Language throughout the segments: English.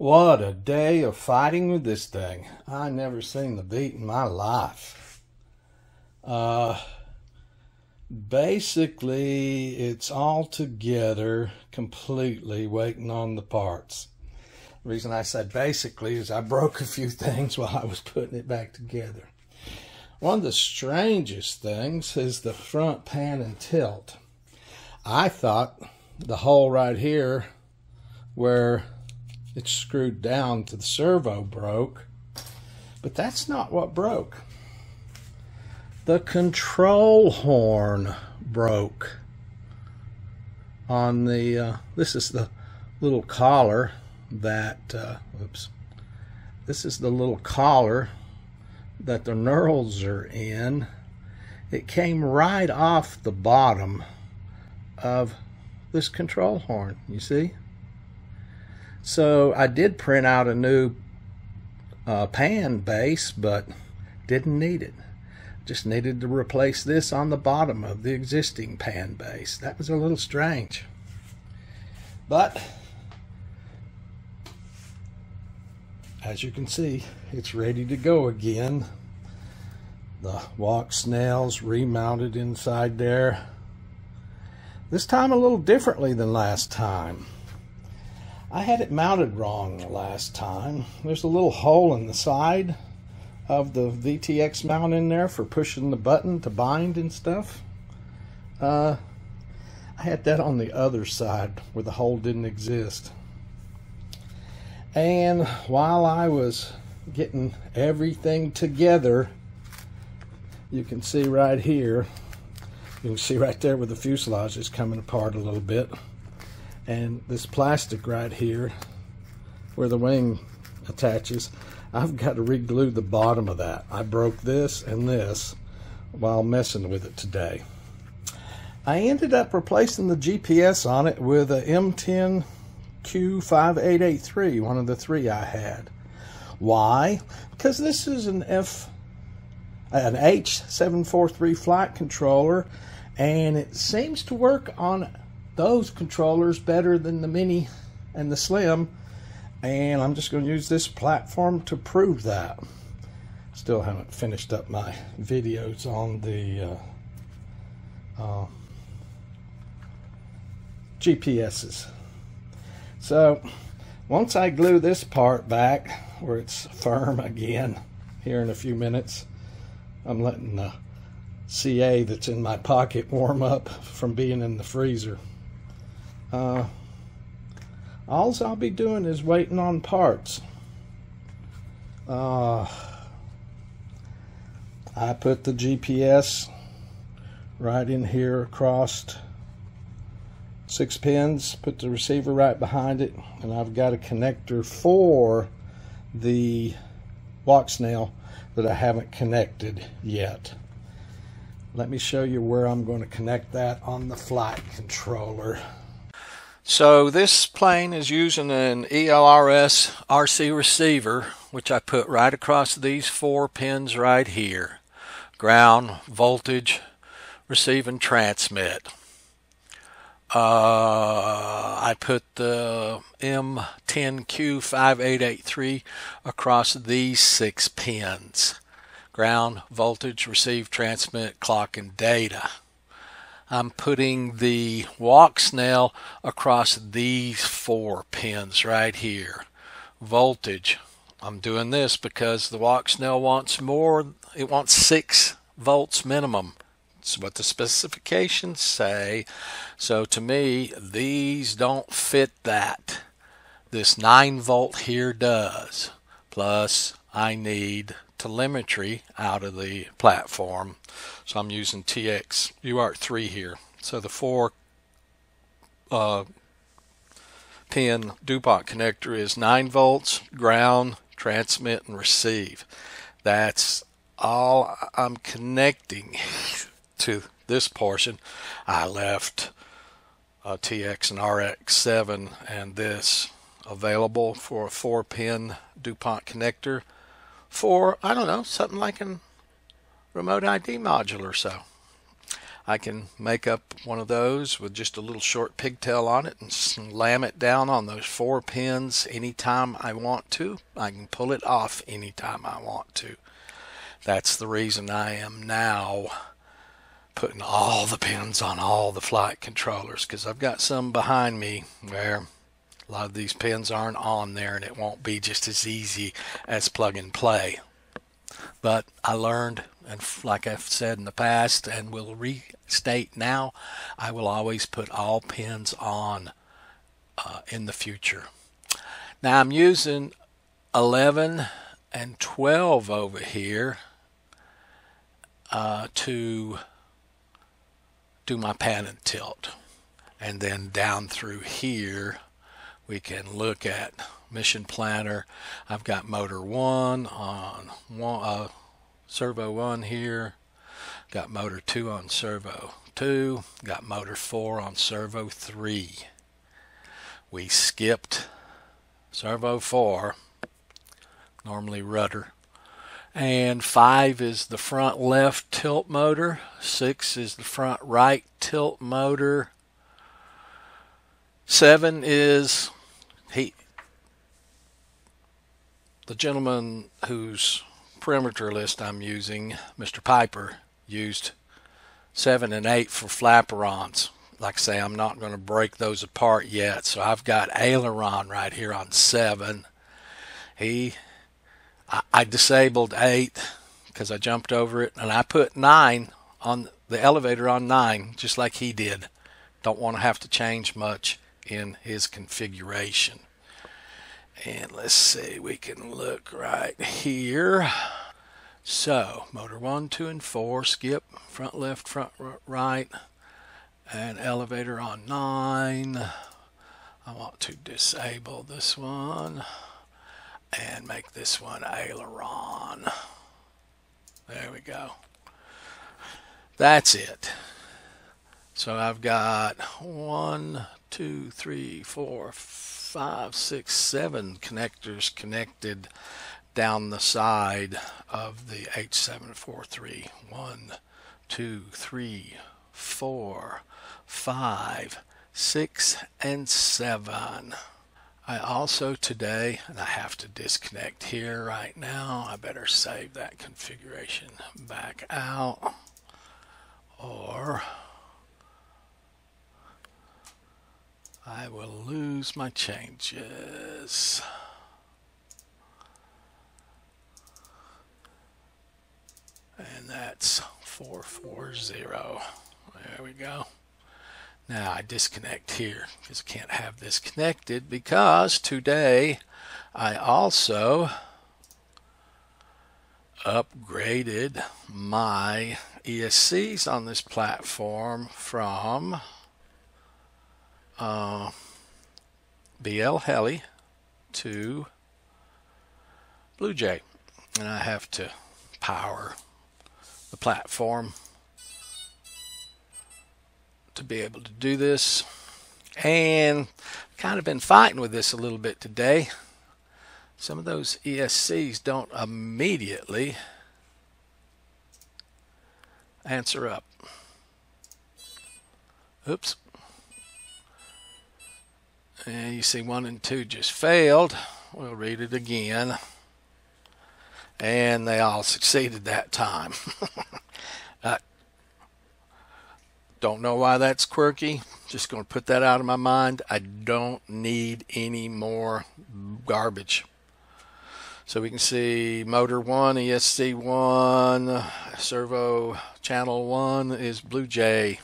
What a day of fighting with this thing. I never seen the beat in my life. Basically, it's all together completely waiting on the parts. The reason I said basically is I broke a few things while I was putting it back together. One of the strangest things is the front pan and tilt. I thought the hole right here where it's screwed down to the servo broke, but that's not what broke. The control horn broke on the this is the little collar that this is the little collar that the knurls are in. It came right off the bottom of this control horn, you see. So I did print out a new pan base, but didn't need it. Just needed to replace this on the bottom of the existing pan base. That was a little strange. But as you can see, it's ready to go again. The walk snails remounted inside there. This time a little differently than last time. I had it mounted wrong the last time. There's a little hole in the side of the VTX mount in there for pushing the button to bind and stuff. I had that on the other side where the hole didn't exist. And while I was getting everything together, you can see right here, you can see right there where the fuselage is coming apart a little bit. And this plastic right here where the wing attaches, I've got to re-glue the bottom of that. I broke this and this while messing with it today. I ended up replacing the GPS on it with a M10Q5883, one of the three I had. Why? Because this is an H743 flight controller, and it seems to work on those controllers better than the Mini and the Slim, and I'm just going to use this platform to prove that. Still haven't finished up my videos on the GPSs. So once I glue this part back where it's firm again here in a few minutes, I'm letting the CA that's in my pocket warm up from being in the freezer. All I'll be doing is waiting on parts. I put the GPS right in here across 6 pins, put the receiver right behind it, and I've got a connector for the walk snail that I haven't connected yet. Let me show you where I'm going to connect that on the flight controller. So this plane is using an ELRS RC receiver, which I put right across these 4 pins right here. Ground, voltage, receive and transmit. I put the M10Q5883 across these 6 pins. Ground, voltage, receive, transmit, clock, and data. I'm putting the walk snail across these 4 pins right here. Voltage. I'm doing this because the walk snail wants more. It wants 6 volts minimum. That's what the specifications say. So to me, these don't fit that. This 9 volt here does. Plus, I need telemetry out of the platform, so I'm using TX UART3 here. So the 4 pin DuPont connector is 9 volts, ground, transmit, and receive. That's all I'm connecting to this portion. I left TX and RX7 and this available for a 4 pin DuPont connector for, I don't know, something like a remote ID module or so. I can make up one of those with just a little short pigtail on it and slam it down on those 4 pins anytime I want to. I can pull it off anytime I want to. That's the reason I am now putting all the pins on all the flight controllers, because I've got some behind me where a lot of these pins aren't on there and it won't be just as easy as plug and play. But I learned, and like I've said in the past and will restate now, I will always put all pins on in the future. Now I'm using 11 and 12 over here to do my pan and tilt, and then down through here we can look at mission planner. I've got motor 1 on servo 1 here, got motor 2 on servo 2, got motor 4 on servo 3. We skipped servo 4, normally rudder, and 5 is the front left tilt motor, 6 is the front right tilt motor, 7 is the gentleman whose perimeter list I'm using, Mr. Piper, used 7 and 8 for flaperons. Like I say, I'm not going to break those apart yet, so I've got aileron right here on 7. I disabled 8 because I jumped over it, and I put 9 on the elevator on 9 just like he did. Don't want to have to change much in his configuration. And let's see, we can look right here. So motor 1, 2, and 4, skip front left, front right, and elevator on 9. I want to disable this one and make this one aileron. There we go. That's it. So I've got 1, 2, 3, 4, 5, 6, 7 connectors connected down the side of the H743. 1, 2, 3, 4, 5, 6, and 7. I also today, and I have to disconnect here right now, I better save that configuration back out, or I will lose my changes. And that's 440. There we go. Now I disconnect here because I can't have this connected, because today I also upgraded my ESCs on this platform from BL Heli to Blue Jay, and I have to power the platform to be able to do this, and kind of been fighting with this a little bit today. Some of those ESCs don't immediately answer up. Oops. And you see 1 and 2 just failed. We'll read it again. And they all succeeded that time. Don't know why that's quirky. Just going to put that out of my mind. I don't need any more garbage. So we can see motor 1, ESC 1, servo channel 1 is Blue Jay.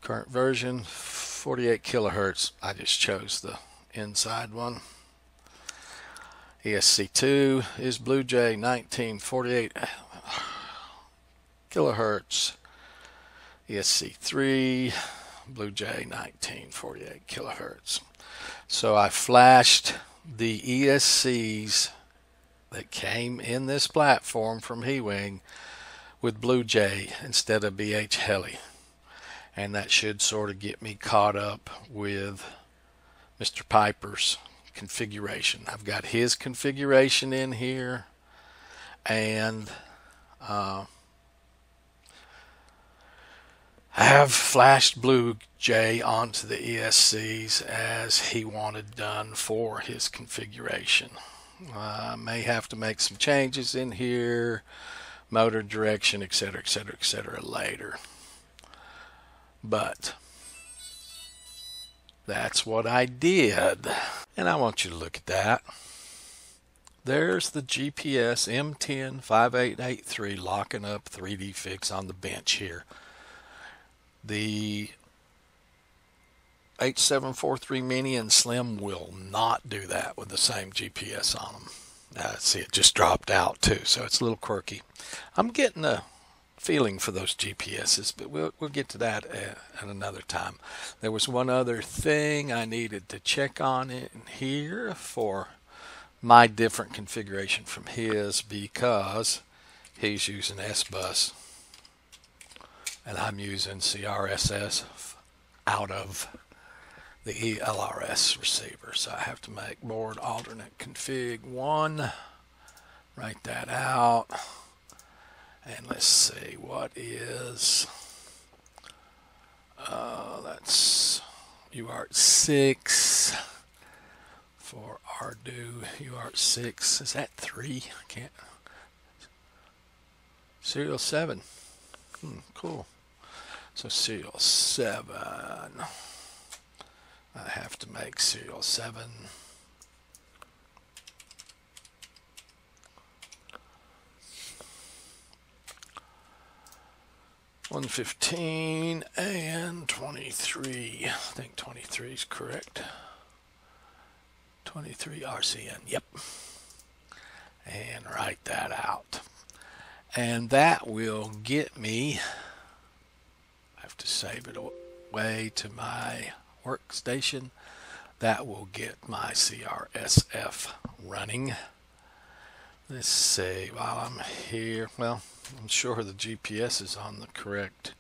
Current version 48 kilohertz. I just chose the inside one. ESC2 is Blue Jay 1948 kilohertz. ESC3 Blue Jay 1948 kilohertz. So I flashed the ESCs that came in this platform from Hewing with Blue Jay instead of BH Heli, and that should sort of get me caught up with Mr. Piper's configuration. I've got his configuration in here, and I have flashed Blue Jay onto the ESCs as he wanted done for his configuration. I may have to make some changes in here, motor direction, etc., etc., etc. later. But that's what I did. And I want you to look at that. There's the GPS M105883 locking up 3D Fix on the bench here. The H743 Mini and Slim will not do that with the same GPS on them. See, it just dropped out too, so it's a little quirky. I'm getting a feeling for those GPSs, but we'll get to that at another time. There was one other thing I needed to check on in here for my different configuration from his, because he's using S-Bus and I'm using CRSS out of the ELRS receiver. So I have to make board alternate config 1, write that out, and let's see what is that's UART6 for Ardu. UART6, is that 3? I can't. Serial 7. Cool. So serial 7. I have to make serial 7. $115 and 23. I think 23 is correct. 23 RCN. Yep. And write that out. And that will get me, I have to save it away to my workstation. That will get my CRSF running. Let's see, while I'm here, well, I'm sure the GPS is on the correct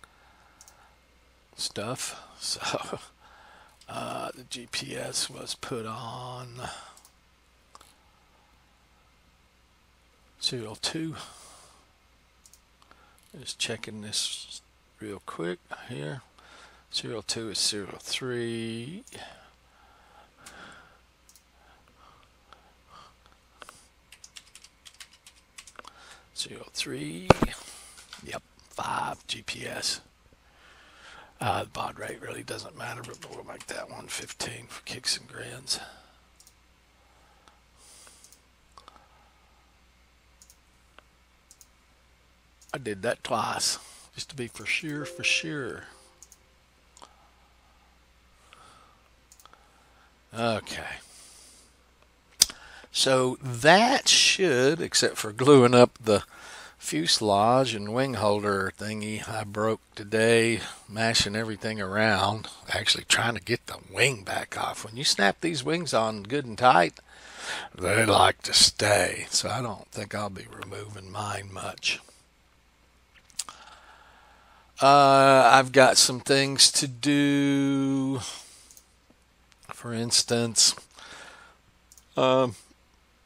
stuff. So the GPS was put on serial 2. Just checking this real quick here. Serial 2 is serial 3. Serial 3. Yep, 5 GPS. The baud rate really doesn't matter, but we'll make that 115 for kicks and grins. I did that twice, just to be for sure. Okay. So that should, except for gluing up the fuselage and wing holder thingy I broke today, mashing everything around, actually trying to get the wing back off. When you snap these wings on good and tight, they like to stay. So I don't think I'll be removing mine much. I've got some things to do. For instance, I'm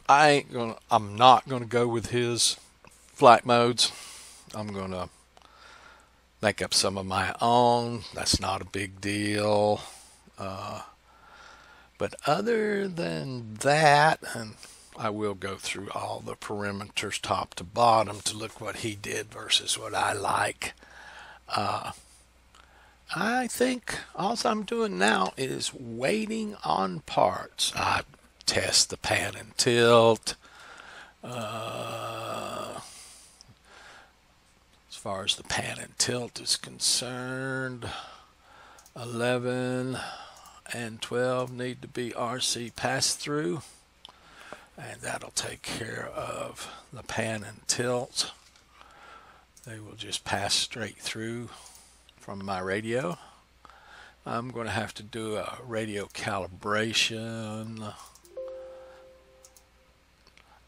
not gonna go with his flight modes. I'm gonna make up some of my own. That's not a big deal. But other than that, and I will go through all the perimeters top to bottom to look what he did versus what I like. I think all I'm doing now is waiting on parts. I test the pan and tilt. As far as the pan and tilt is concerned, 11 and 12 need to be RC pass-through, and that'll take care of the pan and tilt. They will just pass straight through from my radio. I'm going to have to do a radio calibration,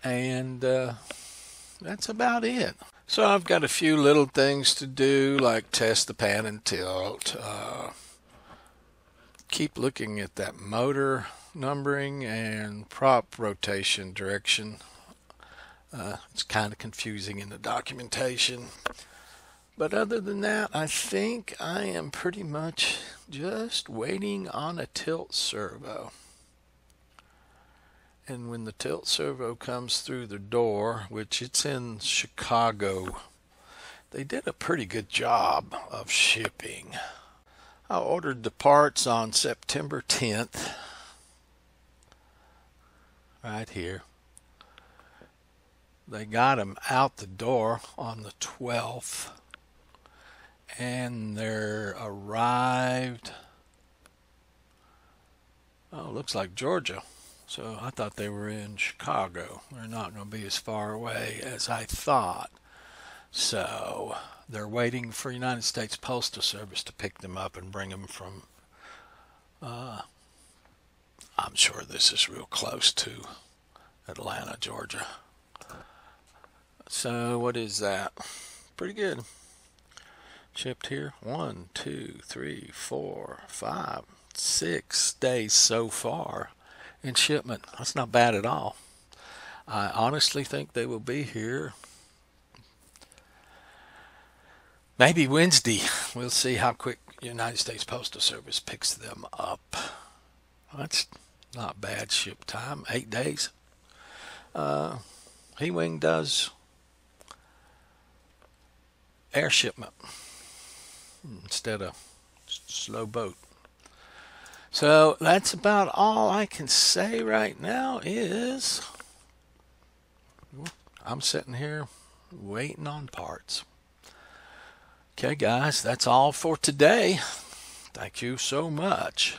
and that's about it. So I've got a few little things to do, like test the pan and tilt, keep looking at that motor numbering and prop rotation direction. It's kind of confusing in the documentation. But other than that, I think I am pretty much just waiting on a tilt servo. And when the tilt servo comes through the door, which it's in Chicago, they did a pretty good job of shipping. I ordered the parts on September 10th, right here. They got them out the door on the 12th, and they're arrived, oh, looks like Georgia. So I thought they were in Chicago. They're not going to be as far away as I thought. So they're waiting for United States Postal Service to pick them up and bring them from, I'm sure this is real close to Atlanta, Georgia. So what is that? Pretty good. Shipped here 1, 2, 3, 4, 5, 6 days so far in shipment. That's not bad at all. I honestly think they will be here maybe Wednesday. We'll see how quick United States Postal Service picks them up. That's not bad ship time, 8 days. He-Wing does air shipment instead of slow boat. So that's about all I can say right now is I'm sitting here waiting on parts. Okay, guys, that's all for today. Thank you so much.